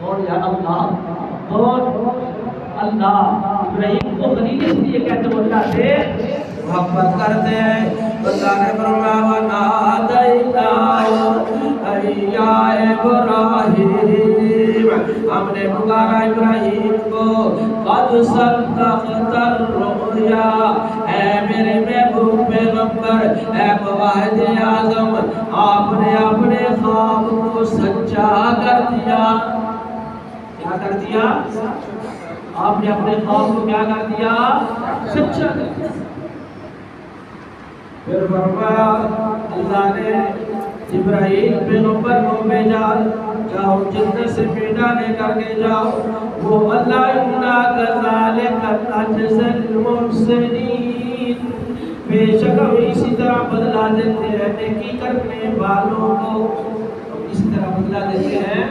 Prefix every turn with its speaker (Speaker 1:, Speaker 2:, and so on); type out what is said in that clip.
Speaker 1: اور یا اللہ اور اللہ ابراہیم کو خلیل اس لیے کہتے وہ اللہ سے محبت کرتے ہیں. اللہ نے فرمایا وَنَادَيْنَاهُ أَن يَا إِبْرَاهِيمُ، ہم نے پکارا ابراہیم کو قَدْ صَدَّقْتَ الرُّؤْيَا، اے میرے محبوب پیغمبر، اے واحد اعظم، آپ نے اپنے خواب کو سچا کر دیا. کیا کر دیا؟ آپ نے اپنے خواب کو کیا کر دیا؟ سچا کر دیا. پھر فرمایا اللہ نے ابراہیم پیغمبر کو بھیجا، جاؤ جنت سے پیدا لے کر کے جاؤ. وہ اللہ انا کذالک نجزی المحسنین، بے شک ہم اسی طرح بدلہ دیتے ہیں نیکی کرنے والوں کو. ہم اسی طرح بدلہ دیتے ہیں